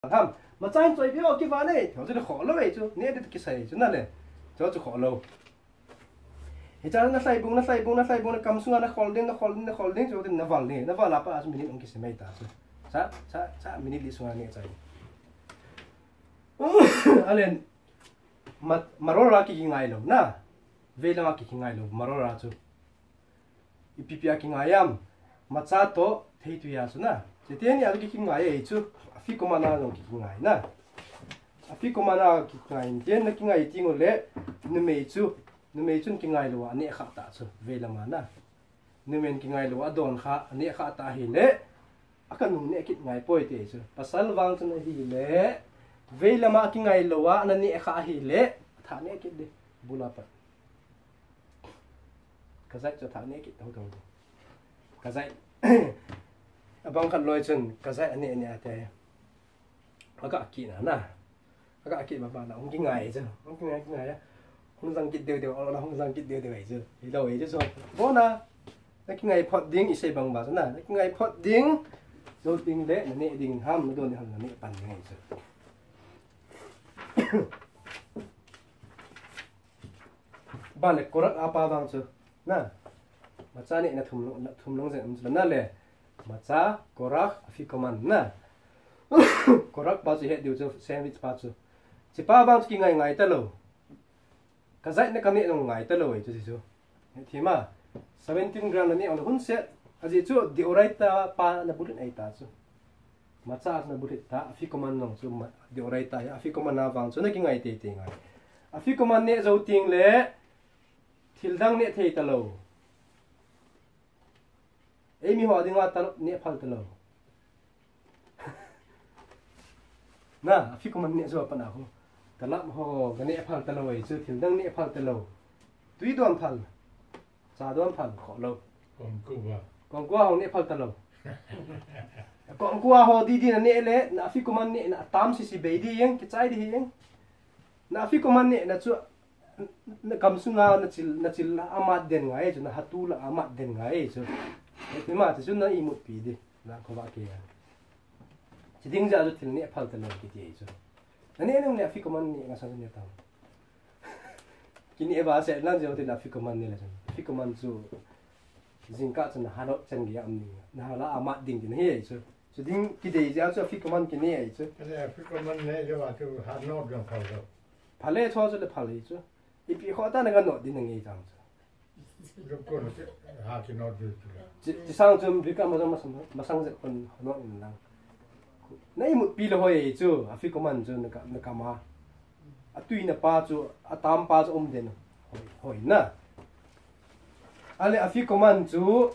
thầm mà trái chơi biểu cái ván này thì nó khó lâu vậy chứ nè cái sấy chứ này cho khó lâu thì cha nó say bung nó cầm xuống nó khó lên cho nên nó vào là pa mình ông cái sấy ta chứ sa mình đi xuống này chạy alen mà rồi là cái ngay luôn na về là cái ngay luôn mà rồi là chứ ipipia cái ngay am mà cha to thấy tụi à chứ na chỉ tiền nhà cái ngay ấy chứ phi công ana nó cái ngay na phi công ana cái ngay tiền nó cái ngay tiếng rồi lẽ nó mấy chút cái ngay luôn anh ấy khác ta chứ về là mà na nó mấy cái ngay luôn anh đòn khác anh ấy khác ta hi lẽ akan nung ne cái ngay poi te chứ pasal vang cho nó hi lẽ về là mà cái ngày lâu á anh ấy khá hi lệ thà này cái đi bula pat cái giải cho thà này cái đâu cái giải abang khăn lôi chân cái giải anh ấy thế agak kỹ na agak kỹ mà bạn là không cái ngày chứ không cái ngày á không rằng cái điều là không rằng cái điều vậy chứ thì đâu ấy chứ rồi bố na cái ngày phật điên ý xây bằng bảo thế nào cái ngày phật điên rồi tiếng lệ là nệ điên ham nó đồn thì hẳn là nệ bàn ngày chứ bạn lại korak apa bang chứ na macha này là thùng lông dậy làm na lệ macha korak phi command na korak bao giờ hết điều cho sandwich bao chứ chỉ ba bang cái ngày ta lâu cái dạy nó cái này là ngày ta lâu ấy chứ chứ thì mà 17 gram là này ông hun sẽ à gì chứ điều right ta pa là bút này ta chứ macha na bút ta phi command nong chứ điều right ta phi command na vang chứ nó cái ngày tê tê ngày phi command này dấu tiếng lệ thil dang ne thei talo emi ho dinga ta ne phal talo na phi command ne zo pa na ho talam ho ga ne phal talo ai chu thil dang ne phal talo tui don phal cha don phal kho lo con qua ho ne phal talo con qua ho di na ne le na phi command ne na tam si be di yang ki chai di yang na phi command ne na chu na kam sunga na chil amat den ngai chu na hatu la amat den ngai chu thế mà chu na imut pi di na ko ba ke chỉ ding ja chu thil ne phal ta lo ki ti chu na ne ne phi command ne nga sang ne ta kini ba se na jo te na phi command ne la chu phi command chu jingka chu na halo chen gi am ni na hala amat ding din he chu chu ding ki de ja chu phi command ki ne ai chu cái phi command ne jo ba chu halo dong phal do phale cho chu le phale chu ipi kho ta na ga no din ngi jang rồi cô nó hạ cái nó được chỉ sang chum bi ka ma sang je kon no in lang nei mu pi lo hoi chu a phi command chu na ka ma a tui na pa chu a tam pa chu den hoi na ale a phi command chu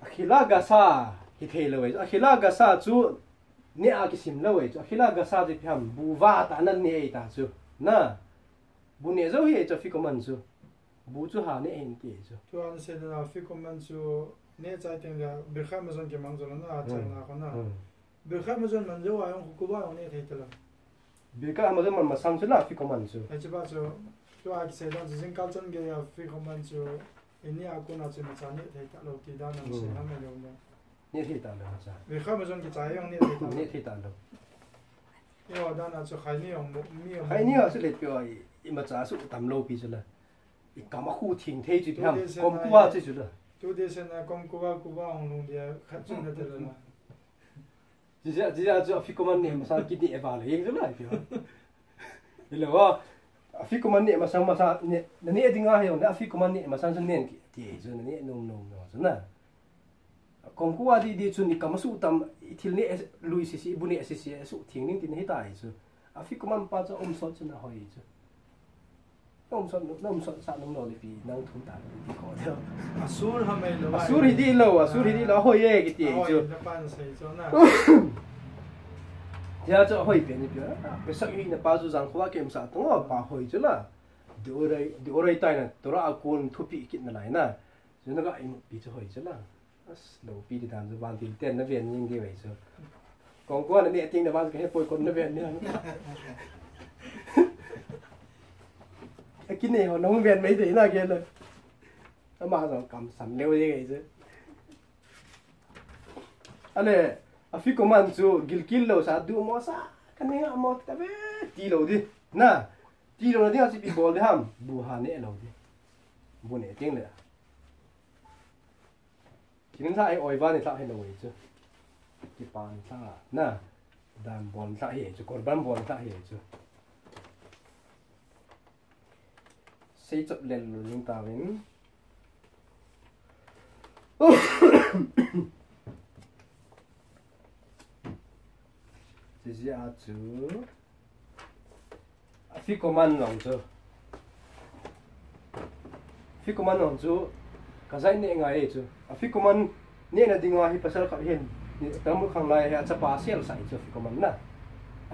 a khila ga sa hi thei lo a khila ga sa chu ne a ki sim lo a khila ga sa de pham bu wa ta nan ne ai ta chu na bu ne zo hi cho phi command chu bu chu ha ne en ti chu tu an se na phi command chu ne chai teng la bir kha ma zon ke mang zon na chai na ko na bir kha ma zon man zo wa yong ku ba ne thei tala bir ka ma zon ma sang chu la phi command chu ai ba chu tu a ki se dan zin kal chon ge ya phi command chu ini aku na chu ma cha ne thei ta lo ti da na se ha me lo na ne thei ta lo cha bir kha ma zon ke chai yong ne thei ta lo yo da na chu khai ni yong mi yong hai ni a su le pyo ai i ma cha su tam lo pi chu la i ka ma khu thing thei chu pham kom kwa chu la tu de se na kom ku ba hong long dia khat chu na de la chỉ ra cho phi công này mà sao kỹ địa vào lấy rất là kiểu bây giờ phi công này mà sao nè nè tiếng ai hiểu nè phi công này mà sao chân nền thì rồi nè nôm rồi nè còn qua đi chun đi cầm số tầm thì nè lui xí bu nè xí số thiền nên thì nè tại rồi phi công pa cho sót chân là hỏi chứ ông sót sao nông nổi vì năng thủng tàn thì khó theo sur ha me lo sur hi đi lo hỏi cái gì chứ giờ cho hỏi biển đi biển cái sắc hình là bao nhiêu rằng khoa kiểm sát tung ở bao hỏi chứ là điều đây tai này tôi đã cuốn thu bị kiện này nè chứ nó gọi bị cho hỏi chứ là đầu bị thì làm cho ban tiền tiền nó về như thế vậy chứ còn qua là địa tinh là ban cái hết bồi con nó về nữa cái này họ nông về mấy thế nào kia rồi nó mà rồi cầm sẵn leo như vậy chứ anh này afi command chu gilkil lo sa du mo sa kaninga mo ta ve ti lo di na ti lo di asi pi bol di ham bu ha ne lo di bu ne ting le kin sa ai oi va ne sa hai lo wi chu ki pan sa na dan bol sa he chu korban bol sa he chu xây chụp lên rồi chúng ta đến chỉ ra chú phi công an lòng chú phi công an lòng chú cái gì nè ngay chú phi công an nè là đi ngoài pasal khắp hiện tao muốn khang lại hay chắp ba sel sai chú phi công an na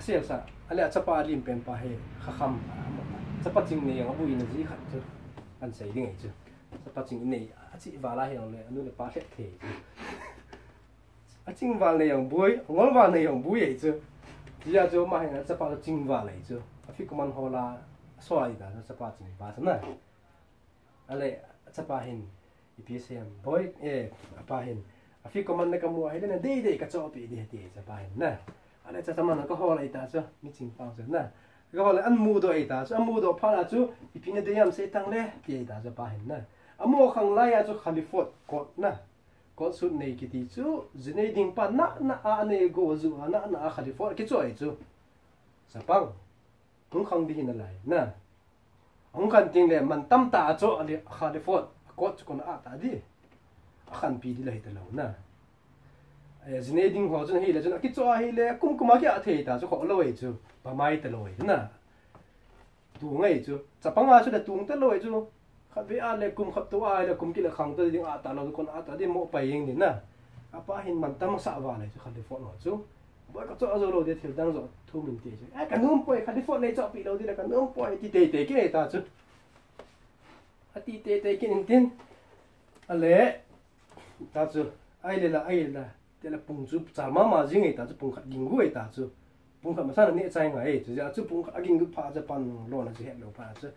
sel sa ale chắp ba lim pen pa he kham chắp chinh này ang bui na gì khát chú anh say đi ngay chú chắp chinh này chị vào lại hàng này anh nuôi ba hết thể chinh vào này ang bui ngon vào này ang bui vậy chú chỉ là chú mà hay chắp ba chinh vào này chú phi công an họ là xoay đó chắp ba chinh ba thế này ale chắp ba hin IPSM boy apa hin phi công an này cái mua hay là đây cái chỗ bị đi chắp ba hin nè anh ấy chắc chắn nó họ lại ta chứ mi chinh bao giờ nè cái họ lại ăn mua đồ ấy ta chứ ăn mua đồ phá là chứ IPN đây em sẽ tăng lên thì ta chắp ba hin nè ăn mua khang lai à chứ California cột nè cột suốt này cái tí chứ dưới này đình pan na anh ấy go zu na California cái chỗ ấy chứ sao bằng không khang đi hin lại nè không cần tiền để mình tâm ta chỗ anh California cột chứ còn ta đi khăn pi đi lại từ lâu nè dưới này đình họ chứ hay là chứ cái chỗ hay là cũng cái thế ta chứ họ lâu ấy chứ bà mai từ lâu ấy nè tu ngay chứ sao bằng à chứ là tu từ lâu ấy chứ khát với ai là cùng khát tu ai là cùng cái là khang tới đi ta lâu còn ta đi mua bài yên đi nè apa hin mình tâm sợ vào này chứ California chứ bởi cái chỗ rồi thì đang rồi thu mình tiền chứ cái nôm bồi California này chỗ bị đâu thì là cái nôm bồi thì tệ cái này ta chứ thì tệ cái này tiền à lẽ ta chứ ai là thế là bùng chú trả mà riêng ấy ta chứ bùng khát kinh ngũ ấy ta chứ bùng khát mà sao là nệ trái ngay chứ giờ chứ bùng khát kinh ngũ phá cho pan lo là chứ hết lâu phá chứ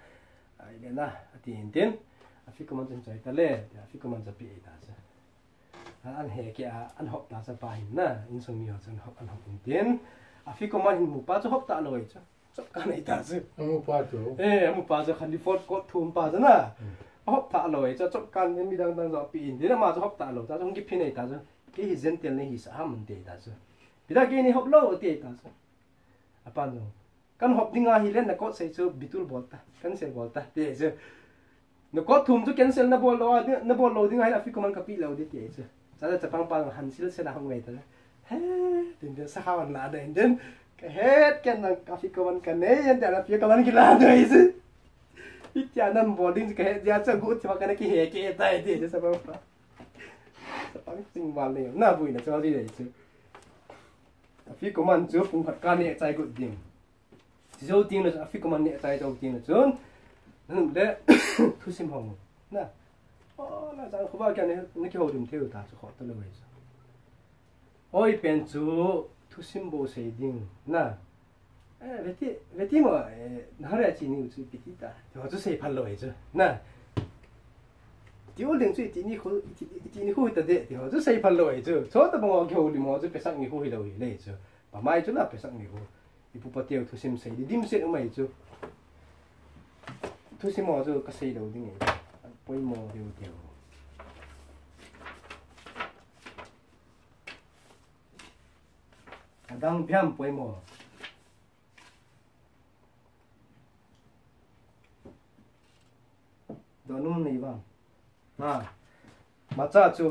ai lẽ na tiền phi công an chân trái ta lẽ phi công anจะbị ta chứ anh hè kia anh học ta sẽ bài na in sung mi học chân học anh học tiền phi công an mu pa cho học ta rồi chứ cho cái này ta chứ mu pa chú mu pa cho California cột thum pa chứ na học ta rồi cho cái này mi đang cho pin thế mà cho học ta rồi ta trong cái pin này ta chứ cái hi dân tiền này hi sa ham tiền ta chứ bây giờ cái này học lâu tiền ta chứ apa rồi kan học đi ngay hi lên là cột xây chứ bitul bol ta cancel bol ta thế chứ nó cột thum chứ cancel na bol lo đi ngay là phi công an copy lo đi thế chứ saoจะปังหันซิลเสนาของไงตัวเฮ้เดี๋ยวสักข้าวมันลาเดินก็เฮ็ดกันนะกาแฟก็มันกันเนี่ยยันแต่ละพี่ก็มันกินลาด้วยสิอีกอย่างนั้นบอดิ้งก็เฮ็ดยาจะกูที่ว่ากันกี่เฮกี่ตายดิจะสักปังจริงวันเลยน่าบุญนะเจ้าที่ไหนสิกาแฟก็มันจูบปุ่งผัดการเนี่ยใจกูดิ้งที่เจ้าดิ้งเลยกาแฟก็มันเนี่ยใจเจ้าดิ้งเลยจนนั่นแหละทุสิมห้องนะน่าจะเขาบอกกันเนี่ยนี่เขาดื่มเที่ยวตาจะขอตัวเลยโอ้ยเป็นจูทุสิมโบเสดิงนะเวทีมั้งน่าเรียกจีนิวจูปิดตาเดี๋ยวจะเสพันเลยจ้ะนะเดี๋ยวเรื่องจูจีนี่เขาแต่เดี๋ยวจะเสพันเลยจ้ะชอบแต่บางคนเขาดื่มว่าจะไปสักนี่เขาให้เราเลยจ้ะป่าไม้จุน่ะไปสักนี่เขาอีปุ๊บเที่ยวทุสิมเสดิดิมเสดไม่จ้ะทุสิมว่าจะก็เสดเอาดิ้งไงไปมอเดียวดังเพียงไปมอโดนนุ่มนี่บ้างมาจ้าจู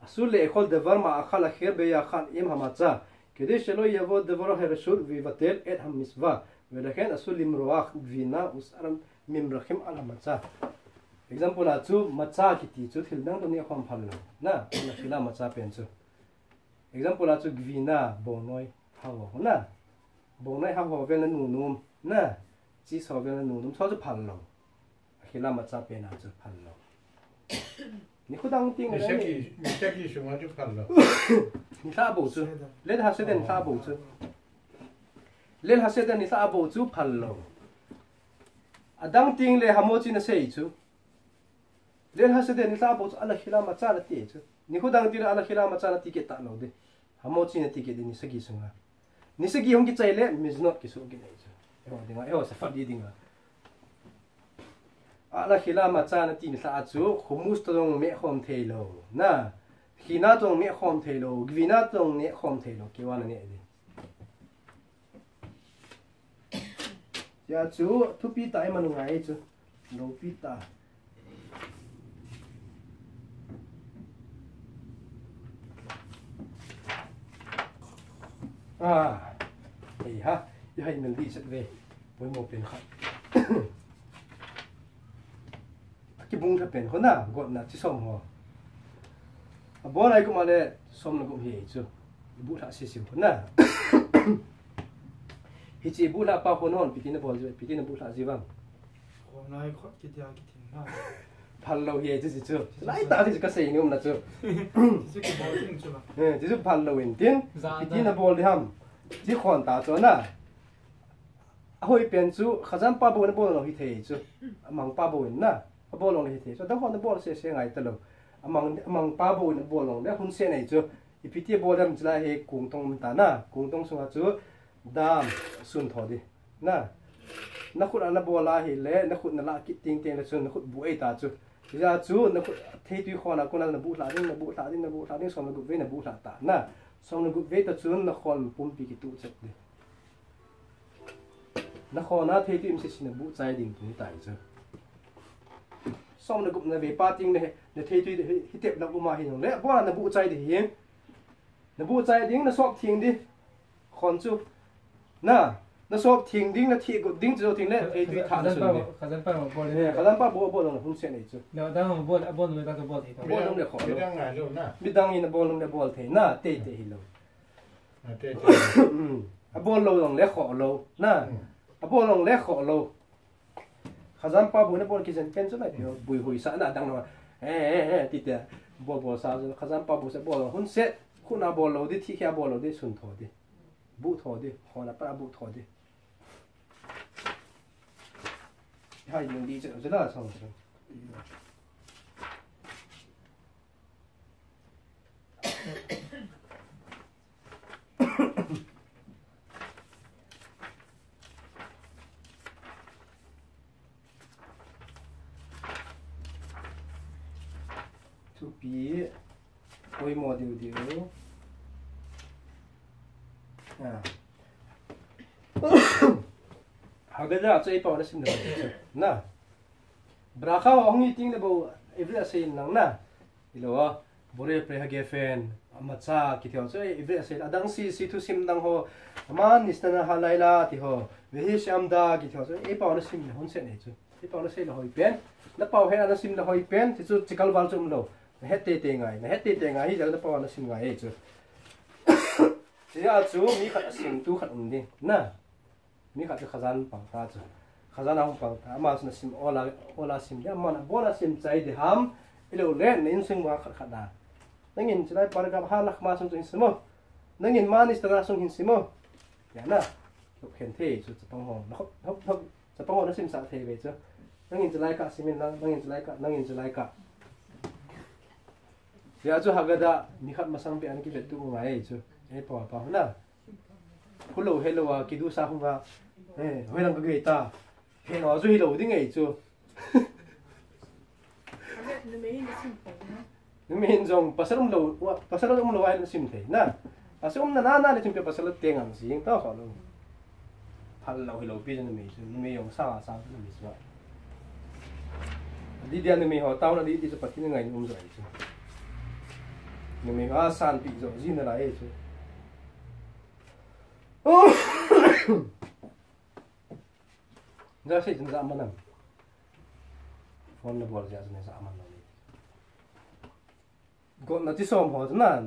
أصول لأكل دبر مع أخال خير بيا خال إمها ماتزا كده شلو يبود دبره هرشول ويبتل إدهم مسوا ولكن أصول لمرواق فينا وسأرم ممرخم على ماتزا example là chú matcha kiti chú thil nang toni khom phal na na khila matcha pen chú example là chú gvina bonoi hawo na bonoi hawo vel nu num na chi so vel nu num so chú phal lo khila matcha pen na chú phal lo ni khu dang ting mi sẽ ki sung chú phal lo ni sa bo chú lên ha se den sa bo chú lên ha se den ni sa bo chú phal lo adang ting le hamo chi na sei chú lên ha se den ni sa bo chú ala khila matcha la ti chú ni khu dang tira ala khila ma chana ticket ta lo de hamo chi na ticket ni sagi sunga ni sagi hong ki chai le mis not ki su ki nei chu e dinga e sa fat di dinga ala khila ma chana tin sa chu khumus tong me khom theilo na khina tong me khom theilo gwina tong ne khom theilo ki wala ne de ya chu thu pi ta manu ngai chu no pi ta hey ha ya hay mình đi sẽ về với một biển khác cái bung thập biển khó nào gọi là chỉ xong hò bữa nay cũng mà đây xong là cũng hiểu chưa bút hạ xíu khó nào thì chỉ bút hạ bao con hòn bị tin nó bỏ rồi bị tin nó bút hạ gì vâng hôm nay khó cái gì na 팔 lâu hiểu chứ chưa lại ta thì cái gì nữa mà chưa chỉ cái bao nhiêu chứ chỉ giúp 팔 lâu hiện tiền bị tin nó bỏ đi ham chỉ khoản ta cho na hồi biển chú khá dám ba bộ nó bỏ lòng hít thế chú mang ba bộ na bỏ lòng hít thế cho đó họ nó bỏ xe ngày tao lâu mang ba bộ nó bỏ lòng đấy hun xe này chú ít tí bỏ đâm chỉ là hệ cùng tông ta na cùng tông xuống chú đam xuân thọ đi na nó khut anh nó bỏ la hệ lẽ nó khut nó la kít tiếng tiếng là xuân nó khut bụi ta chú bây giờ chú nó khut thấy tuy khoan là con nó bụi lại đi nó bụi lại đi nó bụi lại đi xong nó gục về nó bụi lại ta na xong nó gục về ta chú nó khoan pum pi cái tụ chất đi nó khó nó thấy tìm sẽ xin bút trái đình cũng tại chứ xong nó cũng là về ba tiếng này để thấy tuy để tiệm nó cũng mà hình lẽ bao là bút trái thì hiếm nó bút trái tiếng nó sọp thiền đi còn chú na nó sọp thiền tiếng nó thiệt của tiếng cho thiền lẽ thấy tuy thả nó xuống đi khả năng ba bộ là không sẽ này chứ nó đang bộ người ta bộ thì bộ nó để khó biết đang ngày luôn na biết đang in bộ nó để bộ thế na tê tê hi lâu tê bộ lâu lòng lẽ khó lâu na bộ lòng lẽ khó lâu khả năng ba bộ nó bộ cái chân pen chỗ này thì bùi hủi sẵn là đang nói tí tê bộ sao khả năng ba bộ sẽ bộ lòng hôn xét khu nào bộ lâu đi thi kia bộ lâu đi xuân thọ đi bút thọ đi họ là ba bút thọ đi hai mình đi chợ rất là xong rồi to be oi model điều hagada cho ipa na sim na brakha hongi ting na bo every asin lang na ilo bore pre hage fan amacha ki theo cho every asin adang si thu sim dang ho aman nisna halaila ti ho vehi shamda ki theo cho ipa na sim hon se ne chu ipa na se la hoi pen na pau he na sim la hoi pen ti chu chikal wal chum lo na hette te ngai hi jal na pau na sim ngai chu chỉ là chú mi khát sim tu khát đi na mi khát cái khazan bằng ta chứ khazan nào bằng ta mà nó sim ola sim ya mà bona sim chạy thì ham ilo lên nên sinh hoa khát khát đà nâng nhìn chỉ là para gặp halak mà sung sim mo nâng nhìn mà nít ra sung sim mo ya na lúc hiện thế chú chụp hồng nó hấp chụp hồng nó sim sạ thế về chứ nâng nhìn chỉ là cả sim nâng nhìn chỉ là cả ya chú hagada mi khát mà sang bị anh kia về tu ngai chứ ấy bỏ na hello kidu sa không ga hồi đang cái ta he nó rồi hello đi ngay chứ nó mình dùng pasarum lo ai nó sim thế na pasarum na để chúng ta pasal tiếng ang gì tao khó luôn hello bây giờ nó mình dùng sao nó mình sao đi đi anh mình họ tao nó đi cho bắt cái ngày hôm rồi chứ mình san bị rồi gì nữa lại chứ ra sẽ chúng ta ăn phone nó bỏ ra chúng ta ăn còn nó chỉ xóm họ na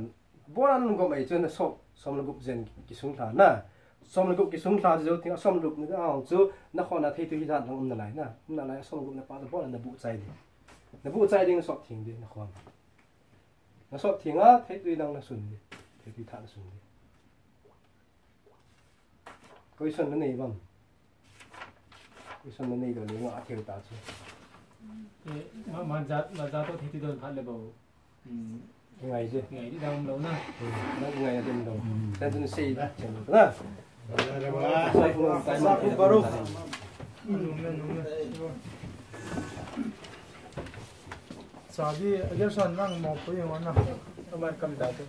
bữa ăn có mấy chuyện là xóm nó gục dần cái súng thả na xóm nó gục cái súng thả rồi thì xóm gục nó ao chứ nó còn là thấy tôi ra nó ôm lại na ôm lại xóm gục nó bắt bữa là nó bụ chạy đi nó sọt thiền đi nó sọt thiền á thấy tôi đang là sùn đi thấy tôi thả là sùn đi cái sân nó này vâng cái sân nó này rồi nếu mà theo ta chứ mà giá tôi thấy tôi đơn phát là bảo ngày chứ ngày đi đâu đâu nè nó ngày đêm đầu tên tên xì chẳng được nè Saku baru. Sabi agar san nang mau punya mana? Kamar kam dah tu.